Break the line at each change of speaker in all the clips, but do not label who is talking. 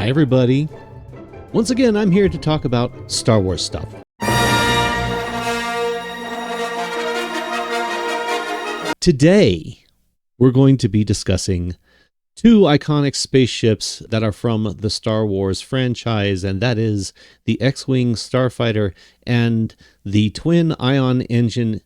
Hi, everybody. Once again, I'm here to talk about Star Wars stuff. Today, we're going to be discussing two iconic spaceships that are from the Star Wars franchise, and that is the X-Wing Starfighter and the twin ion engine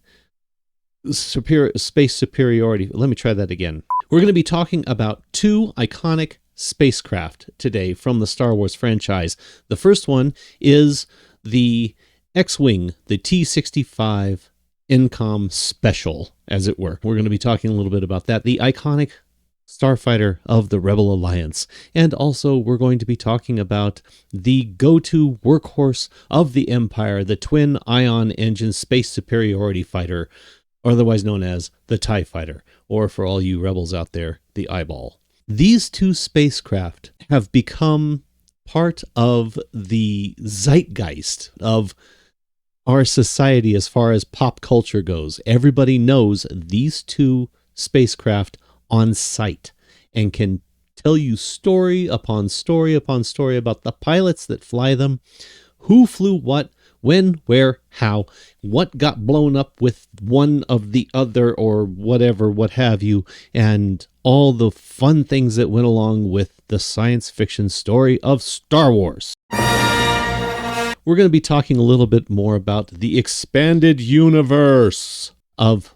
space superiority. Let me try that again. We're going to be talking about two iconic spacecraft today from the Star Wars franchise. The first one is the X-Wing, the T-65 INCOM Special, as it were. We're going to be talking a little bit about that, the iconic starfighter of the Rebel Alliance. And also we're going to be talking about the go-to workhorse of the Empire, the twin ion engine space superiority fighter, otherwise known as the TIE Fighter, or for all you rebels out there, the Eyeball. These two spacecraft have become part of the zeitgeist of our society as far as pop culture goes. Everybody knows these two spacecraft on sight and can tell you story upon story upon story about the pilots that fly them, who flew what, when, where, how, what got blown up with one of the other or whatever, what have you, and all the fun things that went along with the science fiction story of Star Wars. We're going to be talking a little bit more about the expanded universe of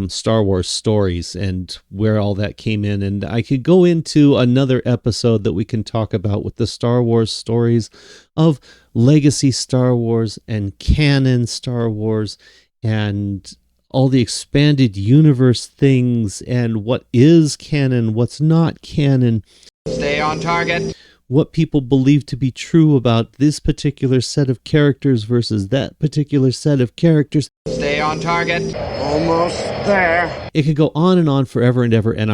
Star Wars stories and where all that came in. And I could go into another episode that we can talk about with the Star Wars stories of Legacy Star Wars and canon Star Wars and all the expanded universe things and what is canon, what's not canon.
Stay on target.
What people believe to be true about this particular set of characters versus that particular set of characters.
Stay on target.
Almost there.
It could go on and on forever and ever, and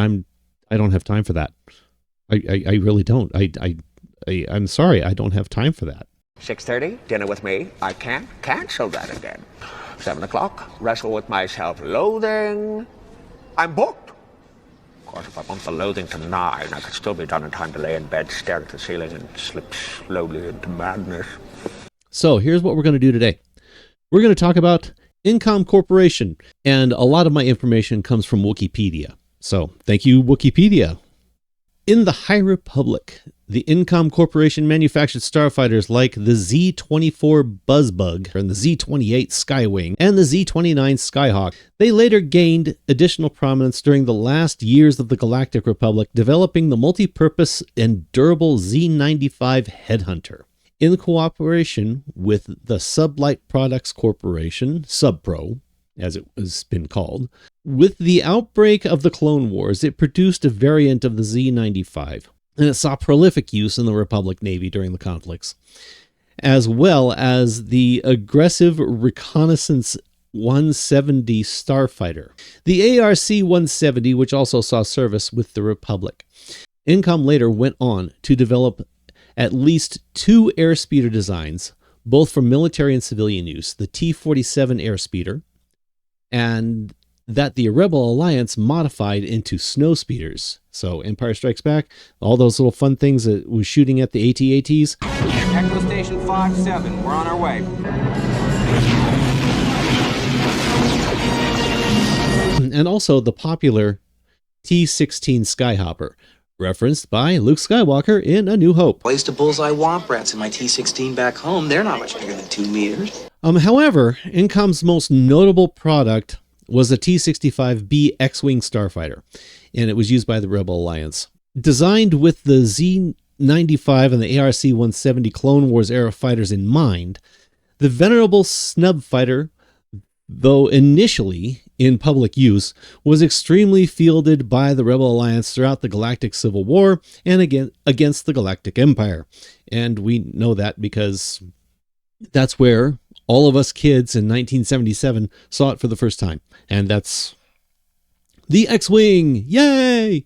I don't have time for that. I really don't. I'm sorry, I don't have time for that.
6:30, dinner with me. I can't cancel that again. 7 o'clock, wrestle with my self-loathing. I'm booked. Of course, if I bumped the loathing to 9, I could still be done in time to lay in bed, stare at the ceiling, and slip slowly into madness.
So here's what we're going to do today. We're going to talk about INCOM Corporation, and a lot of my information comes from Wikipedia. So thank you, Wikipedia. In the High Republic, the INCOM Corporation manufactured starfighters like the Z-24 Buzzbug and the Z-28 Skywing and the Z-29 Skyhawk. They later gained additional prominence during the last years of the Galactic Republic, developing the multi-purpose and durable Z-95 Headhunter. In cooperation with the Sublight Products Corporation, SubPro, as it has been called, with the outbreak of the Clone Wars, it produced a variant of the Z-95, and it saw prolific use in the Republic Navy during the conflicts, as well as the aggressive reconnaissance 170 Starfighter, the ARC-170, which also saw service with the Republic. INCOM later went on to develop at least two airspeeder designs, both for military and civilian use, the T-47 airspeeder, and that the Rebel Alliance modified into snowspeeders. So Empire Strikes Back, all those little fun things that was shooting at the AT-ATs.
Echo Station 5-7, we're on our way.
And also the popular T-16 Skyhopper, referenced by Luke Skywalker in A New Hope.
Placed a bullseye womp rats in my T-16 back home. They're not much bigger than 2 meters.
However, INCOM's most notable product was the T-65B X-Wing Starfighter, and it was used by the Rebel Alliance. Designed with the Z-95 and the ARC-170 Clone Wars era fighters in mind, the venerable snub fighter, though initially in public use, was extremely fielded by the Rebel Alliance throughout the Galactic Civil War and again against the Galactic Empire. And we know that because that's where all of us kids in 1977 saw it for the first time. And that's the X-Wing! Yay!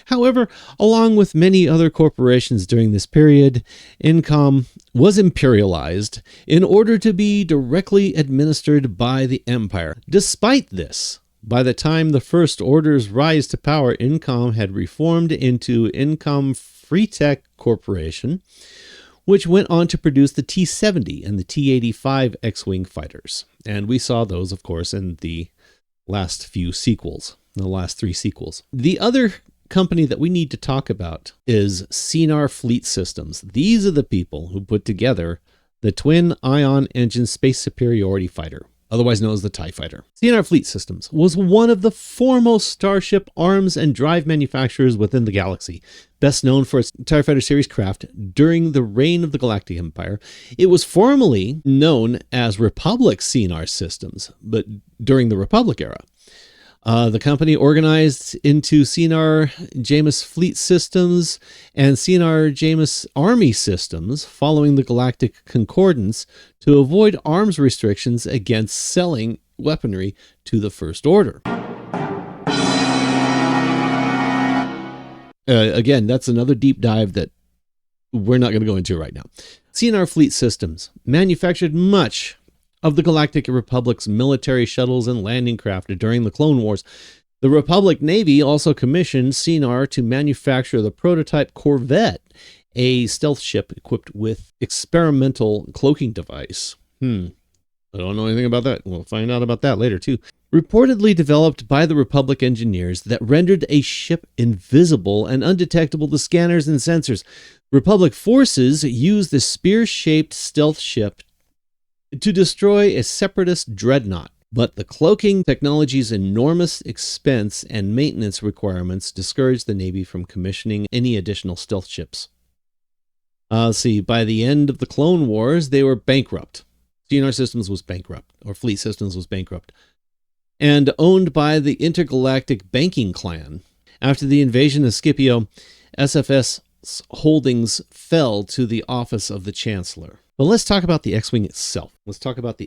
However, along with many other corporations during this period, INCOM was imperialized in order to be directly administered by the Empire. Despite this, by the time the First Order's rise to power, INCOM had reformed into INCOM Freetech Corporation, which went on to produce the T-70 and the T-85 X-Wing fighters. And we saw those, of course, in the last few sequels, the last 3 sequels. The other company that we need to talk about is Cinar Fleet Systems. These are the people who put together the twin ion engine space superiority fighter, otherwise known as the TIE Fighter. Cinar Fleet Systems was one of the foremost starship arms and drive manufacturers within the galaxy. Best known for its TIE Fighter series craft during the reign of the Galactic Empire, it was formerly known as Republic Cinar Systems, but during the Republic era. The company organized into Cinar Jamis Fleet Systems and Cinar Jamis Army Systems following the Galactic Concordance to avoid arms restrictions against selling weaponry to the First Order. Again, that's another deep dive that we're not going to go into right now. Cinar Fleet Systems manufactured much of the Galactic Republic's military shuttles and landing craft during the Clone Wars. The Republic Navy also commissioned Cinar to manufacture the prototype Corvette, a stealth ship equipped with experimental cloaking device. I don't know anything about that. We'll find out about that later too. Reportedly developed by the Republic engineers that rendered a ship invisible and undetectable to scanners and sensors. Republic forces used the spear-shaped stealth ship to destroy a separatist dreadnought, but the cloaking technology's enormous expense and maintenance requirements discouraged the Navy from commissioning any additional stealth ships. By the end of the Clone Wars, they were bankrupt. Cinar Systems was bankrupt, or Fleet Systems was bankrupt, and owned by the Intergalactic Banking Clan. After the invasion of Scipio, SFS's holdings fell to the office of the Chancellor. But let's talk about the X-Wing itself. Let's talk about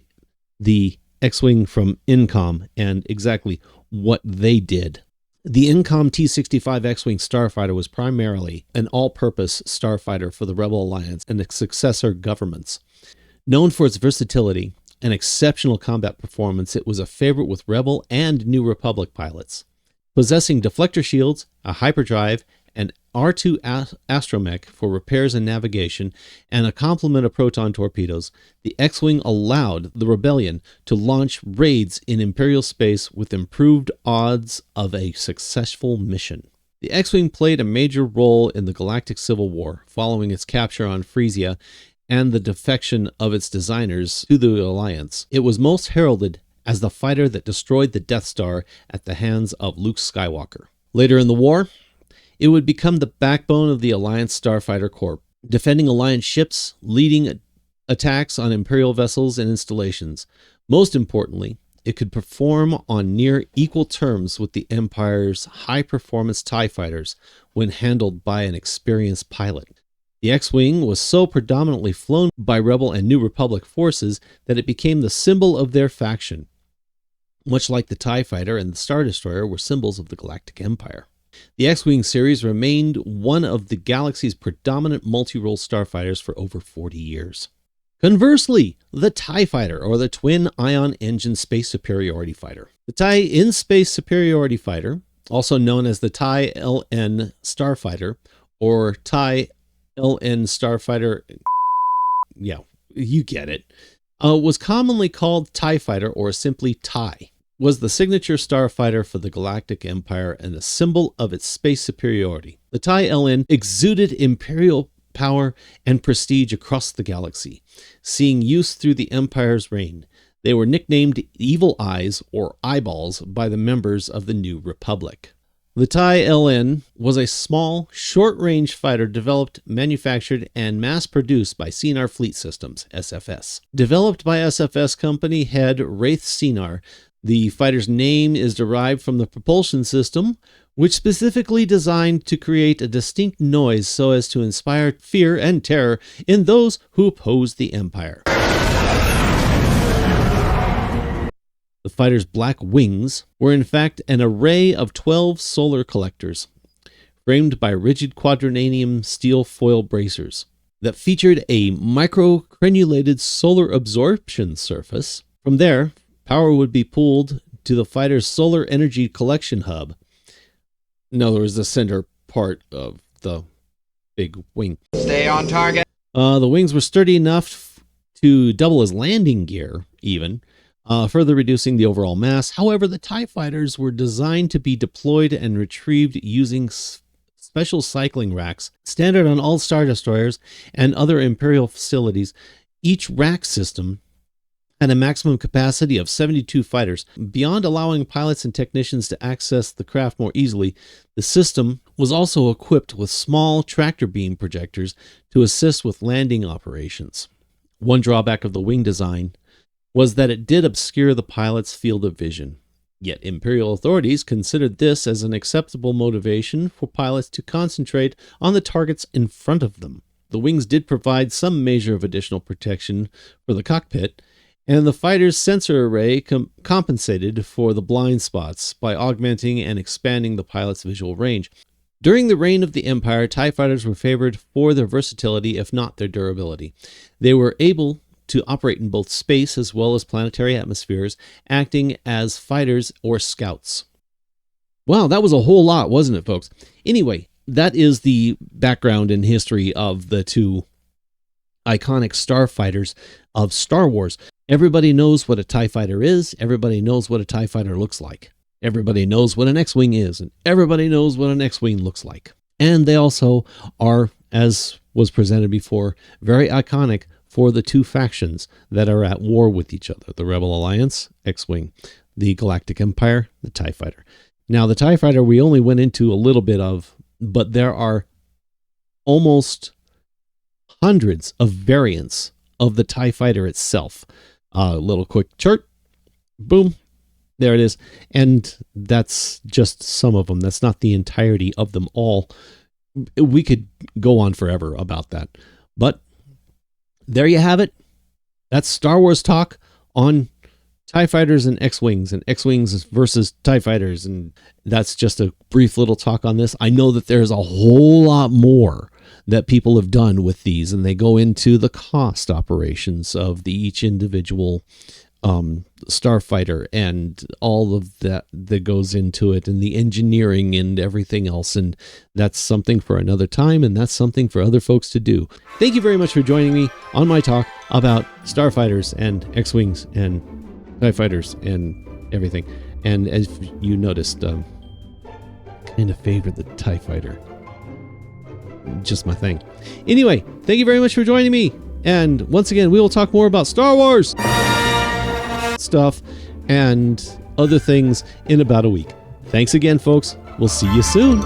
the X-Wing from Incom and exactly what they did. The Incom T-65 X-Wing starfighter was primarily an all-purpose starfighter for the Rebel Alliance and its successor governments. Known for its versatility and exceptional combat performance, it was a favorite with Rebel and New Republic pilots. Possessing deflector shields, a hyperdrive, and R2 astromech for repairs and navigation, and a complement of proton torpedoes, the X-Wing allowed the Rebellion to launch raids in Imperial space with improved odds of a successful mission. The X-Wing played a major role in the Galactic Civil War, following its capture on Frisia and the defection of its designers to the Alliance. It was most heralded as the fighter that destroyed the Death Star at the hands of Luke Skywalker. Later in the war, it would become the backbone of the Alliance Starfighter Corps, defending Alliance ships, leading attacks on Imperial vessels and installations. Most importantly, it could perform on near equal terms with the Empire's high-performance TIE fighters when handled by an experienced pilot. The X-Wing was so predominantly flown by Rebel and New Republic forces that it became the symbol of their faction, much like the TIE Fighter and the Star Destroyer were symbols of the Galactic Empire. The X-Wing series remained one of the galaxy's predominant multi-role starfighters for over 40 years. Conversely, the TIE Fighter, or the Twin Ion Engine Space Superiority Fighter. The TIE In-Space Superiority Fighter, also known as the TIE LN Starfighter, or TIE LN Starfighter, yeah, you get it, was commonly called TIE Fighter or simply TIE. Was the signature starfighter for the Galactic Empire and a symbol of its space superiority. The TIE LN exuded imperial power and prestige across the galaxy, seeing use through the Empire's reign. They were nicknamed Evil Eyes or Eyeballs by the members of the New Republic. The TIE LN was a small, short-range fighter developed, manufactured, and mass-produced by Cinar Fleet Systems, SFS. Developed by SFS company head Wraith Cinar, the fighter's name is derived from the propulsion system, which specifically designed to create a distinct noise so as to inspire fear and terror in those who oppose the Empire. The fighter's black wings were in fact an array of 12 solar collectors, framed by rigid quadrinium steel foil bracers, that featured a microcrenulated solar absorption surface. From there, power would be pulled to the fighter's solar energy collection hub. In other words, the center part of the big wing.
Stay on target.
The wings were sturdy enough to double as landing gear, even, further reducing the overall mass. However, the TIE fighters were designed to be deployed and retrieved using special cycling racks, standard on all Star Destroyers and other Imperial facilities. Each rack system had a maximum capacity of 72 fighters. Beyond allowing pilots and technicians to access the craft more easily, the system was also equipped with small tractor beam projectors to assist with landing operations. One drawback of the wing design was that it did obscure the pilot's field of vision. Yet Imperial authorities considered this as an acceptable motivation for pilots to concentrate on the targets in front of them. The wings did provide some measure of additional protection for the cockpit, and the fighter's sensor array compensated for the blind spots by augmenting and expanding the pilot's visual range. During the reign of the Empire, TIE fighters were favored for their versatility, if not their durability. They were able to operate in both space as well as planetary atmospheres, acting as fighters or scouts. Wow, that was a whole lot, wasn't it, folks? Anyway, that is the background and history of the two iconic starfighters of Star Wars. Everybody knows what a TIE fighter is. Everybody knows what a TIE fighter looks like. Everybody knows what an X-Wing is, and everybody knows what an X-Wing looks like. And they also are, as was presented before, very iconic for the two factions that are at war with each other. The Rebel Alliance, X-Wing, the Galactic Empire, the TIE fighter. Now, the TIE fighter we only went into a little bit of, but there are almost hundreds of variants of the TIE fighter itself. A little quick chart. Boom. There it is. And that's just some of them. That's not the entirety of them all. We could go on forever about that. But there you have it. That's Star Wars talk on TIE fighters and X-Wings versus TIE fighters. And that's just a brief little talk on this. I know that there's a whole lot more that people have done with these, and they go into the cost operations of each individual starfighter and all of that goes into it, and the engineering and everything else. And that's something for another time, and that's something for other folks to do. Thank you very much for joining me on my talk about starfighters and X-Wings and TIE fighters and everything. And as you noticed, kind of favored the TIE fighter. Just my thing. Anyway, thank you very much for joining me. And once again, we will talk more about Star Wars stuff and other things in about a week. Thanks again, folks. We'll see you soon.